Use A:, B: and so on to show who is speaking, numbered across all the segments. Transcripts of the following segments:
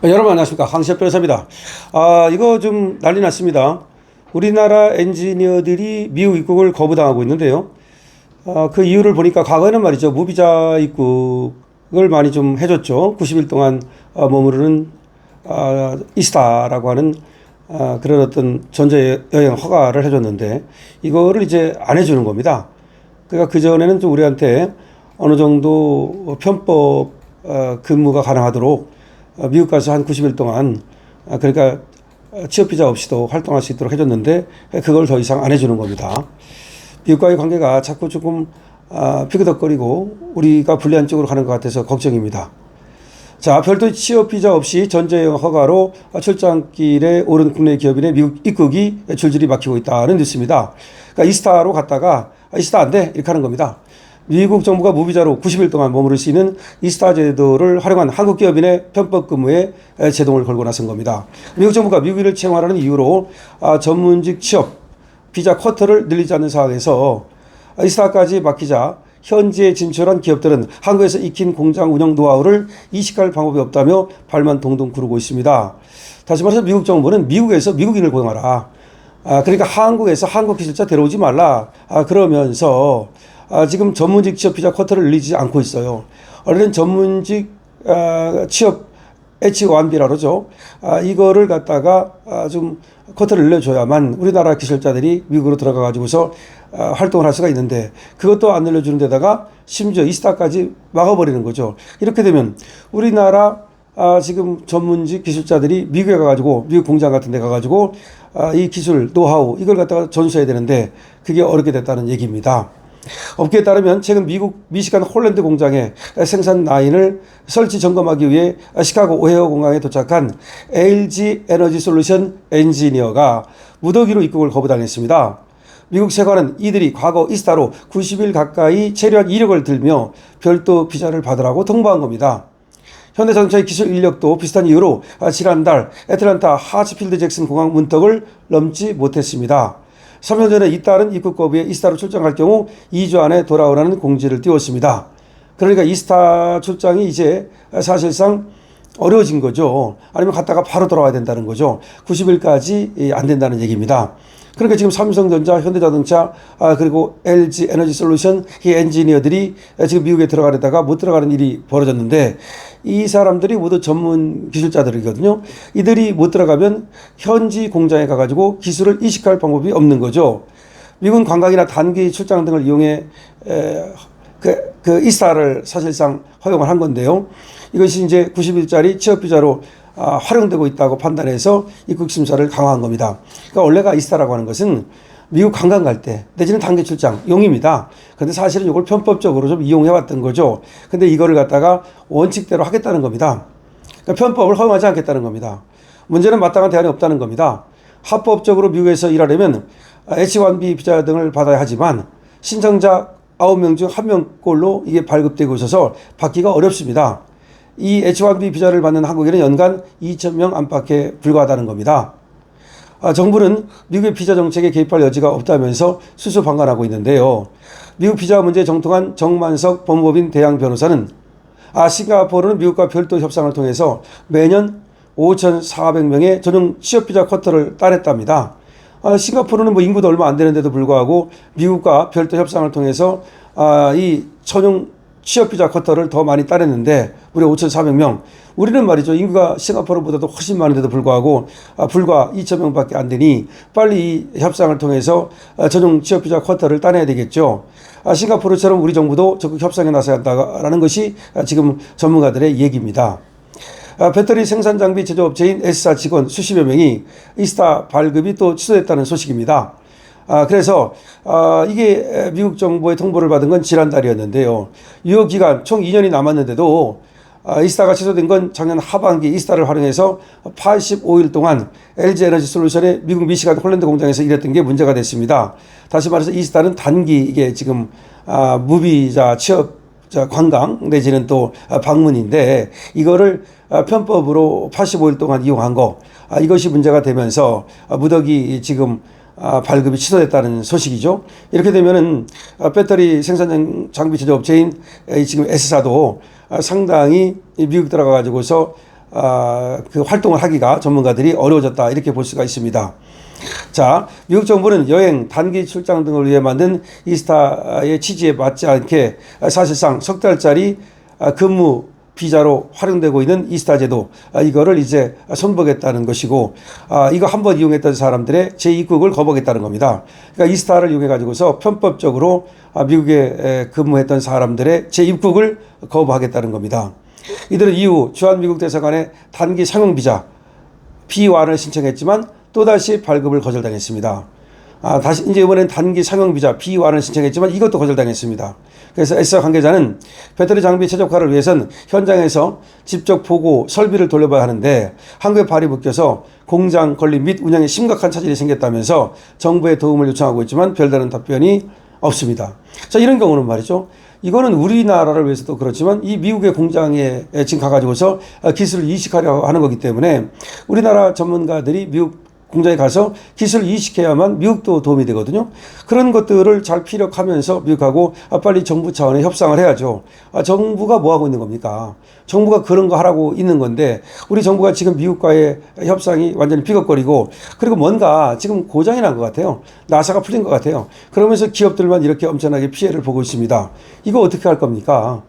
A: 여러분 안녕하십니까, 황시엽 변호사입니다. 이거 좀 난리 났습니다. 우리나라 엔지니어들이 미국 입국을 거부당하고 있는데요. 그 이유를 보니까 과거에는 말이죠, 무비자 입국을 많이 좀 해줬죠. 90일 동안 머무르는 이스타라고 하는 그런 어떤 전자여행 허가를 해줬는데, 이거를 이제 안 해주는 겁니다. 그러니까 그전에는 좀 우리한테 어느 정도 편법 근무가 가능하도록 미국 가서 한 90일 동안 그러니까 취업 비자 없이도 활동할 수 있도록 해줬는데, 그걸 더 이상 안 해주는 겁니다. 미국과의 관계가 자꾸 조금 피그덕거리고 우리가 불리한 쪽으로 가는 것 같아서 걱정입니다. 자, 별도 취업 비자 없이 전자여행 허가로 출장길에 오른 국내 기업인의 미국 입국이 줄줄이 막히고 있다는 뉴스입니다. 그러니까 이스타로 갔다가 이스타 안 돼, 이렇게 하는 겁니다. 미국 정부가 무비자로 90일 동안 머무를 수 있는 이스타 제도를 활용한 한국 기업인의 편법 근무에 제동을 걸고 나선 겁니다. 미국 정부가 미국인을 채용하라는 이유로 전문직 취업 비자 쿼터를 늘리지 않는 상황에서 이스타까지 막히자 현지에 진출한 기업들은 한국에서 익힌 공장 운영 노하우를 이식할 방법이 없다며 발만 동동 구르고 있습니다. 다시 말해서 미국 정부는 미국에서 미국인을 고용하라. 그러니까 한국에서 한국 기술자 데려오지 말라. 그러면서 지금 전문직 취업 비자 쿼터를 늘리지 않고 있어요. 원래는 전문직 취업 H1B라 그러죠. 이거를 갖다가 좀 쿼터를 늘려줘야만 우리나라 기술자들이 미국으로 들어가 가지고서 활동을 할 수가 있는데, 그것도 안 늘려주는 데다가 심지어 이스타까지 막아버리는 거죠. 이렇게 되면 우리나라 지금 전문직 기술자들이 미국에 가가지고 미국 공장 같은 데 가가지고 이 기술 노하우 이걸 갖다가 전수해야 되는데, 그게 어렵게 됐다는 얘기입니다. 업계에 따르면 최근 미국 미시간 홀랜드 공장의 생산 라인을 설치 점검하기 위해 시카고 오헤어 공항에 도착한 LG 에너지 솔루션 엔지니어가 무더기로 입국을 거부당했습니다. 미국 세관은 이들이 과거 이스타로 90일 가까이 체류한 이력을 들며 별도 비자를 받으라고 통보한 겁니다. 현대자동차의 기술 인력도 비슷한 이유로 지난달 애틀랜타 하츠필드 잭슨 공항 문턱을 넘지 못했습니다. 3년 전에 잇따른 입국 거부에 이스타로 출장할 경우 2주 안에 돌아오라는 공지를 띄웠습니다. 그러니까 이스타 출장이 이제 사실상 어려워진 거죠. 아니면 갔다가 바로 돌아와야 된다는 거죠. 90일까지 안 된다는 얘기입니다. 그러니까 지금 삼성전자, 현대자동차, 그리고 LG 에너지 솔루션 이 엔지니어들이 지금 미국에 들어가려다가 못 들어가는 일이 벌어졌는데, 이 사람들이 모두 전문 기술자들이거든요. 이들이 못 들어가면 현지 공장에 가가지고 기술을 이식할 방법이 없는 거죠. 미국은 관광이나 단기 출장 등을 이용해 그 이스타를 사실상 허용을 한 건데요. 이것이 이제 90일짜리 취업비자로 활용되고 있다고 판단해서 입국 심사를 강화한 겁니다. 그러니까 원래가 이스타라고 하는 것은 미국 관광 갈 때 내지는 단기 출장 용입니다. 그런데 사실은 이걸 편법적으로 좀 이용해 왔던 거죠. 근데 이거를 갖다가 원칙대로 하겠다는 겁니다. 그러니까 편법을 허용하지 않겠다는 겁니다. 문제는 마땅한 대안이 없다는 겁니다. 합법적으로 미국에서 일하려면 H1B 비자 등을 받아야 하지만 신청자 9명 중 1명꼴로 이게 발급되고 있어서 받기가 어렵습니다. 이 H1B 비자를 받는 한국인은 연간 2,000명 안팎에 불과하다는 겁니다. 정부는 미국의 비자 정책에 개입할 여지가 없다면서 수수방관하고 있는데요. 미국 비자 문제에 정통한 정만석 법무법인 대행 변호사는 싱가포르는 미국과 별도 협상을 통해서 매년 5,400명의 전용 취업비자 쿼터를 따냈답니다. 싱가포르는 뭐 인구도 얼마 안 되는데도 불구하고 미국과 별도 협상을 통해서 이 전용 취업비자 쿼터를 더 많이 따냈는데 무려 5,400명. 우리는 말이죠, 인구가 싱가포르보다도 훨씬 많은데도 불구하고 불과 2,000명밖에 안 되니 빨리 이 협상을 통해서 전용 취업비자 쿼터를 따내야 되겠죠. 싱가포르처럼 우리 정부도 적극 협상에 나서야 한다라는 것이 지금 전문가들의 얘기입니다. 배터리 생산 장비 제조업체인 S사 직원 수십여 명이 이스타 발급이 또 취소됐다는 소식입니다. 그래서 이게 미국 정부의 통보를 받은 건 지난달이었는데요. 유효 기간 총 2년이 남았는데도 이스타가 취소된 건 작년 하반기 이스타를 활용해서 85일 동안 LG 에너지 솔루션의 미국 미시간 홀랜드 공장에서 일했던 게 문제가 됐습니다. 다시 말해서 이스타는 단기 이게 지금 무비자 취업 관광 내지는 또 방문인데, 이거를 편법으로 85일 동안 이용한 거, 이것이 문제가 되면서 무더기 지금 발급이 취소됐다는 소식이죠. 이렇게 되면은 배터리 생산 장비 제조업체인 지금 S사도 상당히 미국 들어가 가지고서 그 활동을 하기가 전문가들이 어려워졌다 이렇게 볼 수가 있습니다. 자, 미국 정부는 여행, 단기 출장 등을 위해 만든 이스타의 취지에 맞지 않게 사실상 석 달짜리 근무 비자로 활용되고 있는 이스타 제도, 이거를 이제 손보겠다는 것이고, 이거 한번 이용했던 사람들의 재입국을 거부하겠다는 겁니다. 그러니까 이스타를 이용해 가지고서 편법적으로 미국에 근무했던 사람들의 재입국을 거부하겠다는 겁니다. 이들은 이후 주한 미국 대사관에 단기 상용 비자 B1을 신청했지만 또다시 발급을 거절당했습니다. 다시 이제 이번엔 단기 상용 비자 B1을 신청했지만 이것도 거절당했습니다. 그래서 S사 관계자는 배터리 장비 최적화를 위해선 현장에서 직접 보고 설비를 돌려봐야 하는데 한국에 발이 묶여서 공장 건립 및 운영에 심각한 차질이 생겼다면서 정부의 도움을 요청하고 있지만 별다른 답변이 없습니다. 자, 이런 경우는 말이죠. 이거는 우리나라를 위해서도 그렇지만 이 미국의 공장에 지금 가가지고서 기술을 이식하려고 하는 거기 때문에 우리나라 전문가들이 미국 공장에 가서 기술을 이식해야만 미국도 도움이 되거든요. 그런 것들을 잘 피력하면서 미국하고 빨리 정부 차원의 협상을 해야죠. 정부가 뭐 하고 있는 겁니까? 정부가 그런 거 하라고 있는 건데 우리 정부가 지금 미국과의 협상이 완전히 삐걱거리고 그리고 뭔가 지금 고장이 난 것 같아요. 나사가 풀린 것 같아요. 그러면서 기업들만 이렇게 엄청나게 피해를 보고 있습니다. 이거 어떻게 할 겁니까?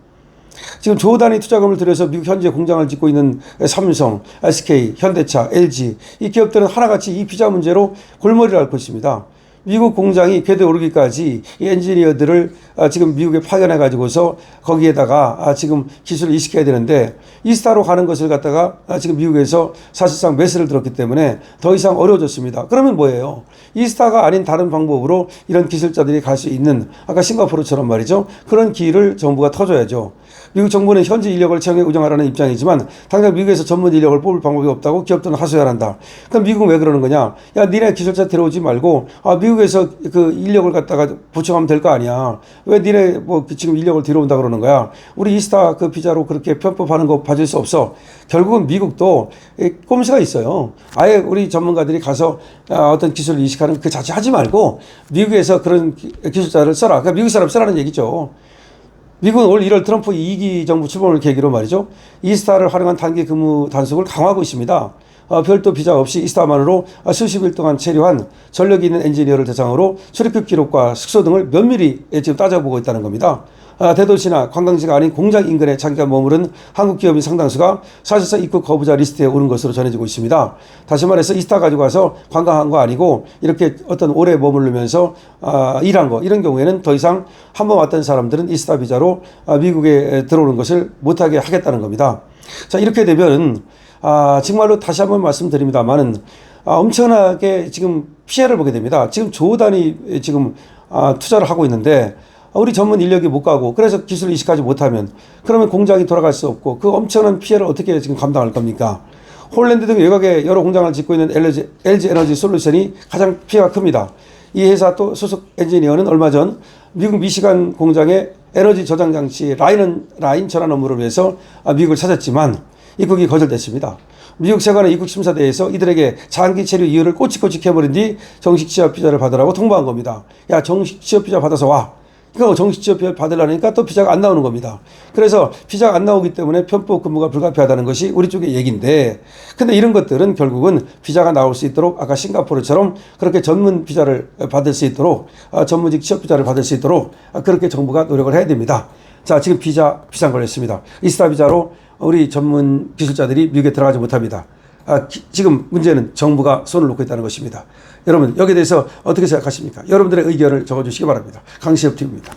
A: 지금 조 단위 투자금을 들여서 미국 현재 공장을 짓고 있는 삼성, SK, 현대차, LG 이 기업들은 하나같이 이 비자 문제로 골머리를 앓고 있습니다. 미국 공장이 궤도에 오르기까지 이 엔지니어들을 지금 미국에 파견해 가지고서 거기에다가 지금 기술을 이식해야 되는데 이스타로 가는 것을 갖다가 지금 미국에서 사실상 매스를 들었기 때문에 더 이상 어려워졌습니다. 그러면 뭐예요? 이스타가 아닌 다른 방법으로 이런 기술자들이 갈 수 있는 아까 싱가포르처럼 말이죠. 그런 기회를 정부가 터줘야죠. 미국 정부는 현지 인력을 채용에 의존하라는 입장이지만 당장 미국에서 전문 인력을 뽑을 방법이 없다고 기업들은 하소연을 한다. 그럼 미국은 왜 그러는 거냐? 야, 니네 기술자 데려오지 말고 미국에서 그 인력을 갖다가 보충하면 될 거 아니야. 왜 니네 뭐 지금 인력을 들여온다 그러는 거야? 우리 이스타 그 비자로 그렇게 편법하는 거 봐줄 수 없어. 결국은 미국도 꼼수가 있어요. 아예 우리 전문가들이 가서 어떤 기술을 이식하는 그 자체 하지 말고 미국에서 그런 기술자를 써라. 그러니까 미국 사람 쓰라는 얘기죠. 미국은 올 1월 트럼프 2기 정부 출범을 계기로 말이죠. 이스타를 활용한 단기 근무 단속을 강화하고 있습니다. 별도 비자 없이 이스타만으로 수십 일 동안 체류한 전력이 있는 엔지니어를 대상으로 출입국 기록과 숙소 등을 면밀히 지금 따져보고 있다는 겁니다. 대도시나 관광지가 아닌 공장 인근에 장기간 머무른 한국 기업인 상당수가 사실상 입국 거부자 리스트에 오른 것으로 전해지고 있습니다. 다시 말해서 이스타 가지고 와서 관광한 거 아니고 이렇게 어떤 오래 머무르면서 일한 거 이런 경우에는 더 이상 한번 왔던 사람들은 이스타 비자로 미국에 들어오는 것을 못하게 하겠다는 겁니다. 자, 이렇게 되면 정말로 다시 한번 말씀드립니다만은 엄청나게 지금 피해를 보게 됩니다. 지금 조 단위 지금 투자를 하고 있는데 우리 전문 인력이 못 가고 그래서 기술 이식하지 못하면 그러면 공장이 돌아갈 수 없고 그 엄청난 피해를 어떻게 지금 감당할 겁니까? 홀랜드 등 외곽에 여러 공장을 짓고 있는 LG 에너지 솔루션이 가장 피해가 큽니다. 이 회사 또 소속 엔지니어는 얼마 전 미국 미시간 공장의 에너지 저장 장치 라인 전환 업무를 위해서 미국을 찾았지만 입국이 거절됐습니다. 미국 세관의 입국 심사대에서 이들에게 장기 체류 이유를 꼬치꼬치 캐버린 뒤 정식 취업 비자를 받으라고 통보한 겁니다. 야, 정식 취업 비자 받아서 와. 그러니까 정식 취업 비자 받으려니까 또 비자가 안 나오는 겁니다. 그래서 비자가 안 나오기 때문에 편법 근무가 불가피하다는 것이 우리 쪽의 얘기인데, 근데 이런 것들은 결국은 비자가 나올 수 있도록 아까 싱가포르처럼 그렇게 전문 비자를 받을 수 있도록 전문직 취업 비자를 받을 수 있도록 그렇게 정부가 노력을 해야 됩니다. 자, 지금 비자 비상 걸렸습니다. 이스타 비자로 우리 전문 기술자들이 미국에 들어가지 못합니다. 지금 문제는 정부가 손을 놓고 있다는 것입니다. 여러분 여기에 대해서 어떻게 생각하십니까? 여러분들의 의견을 적어주시기 바랍니다. 강시엽 TV입니다.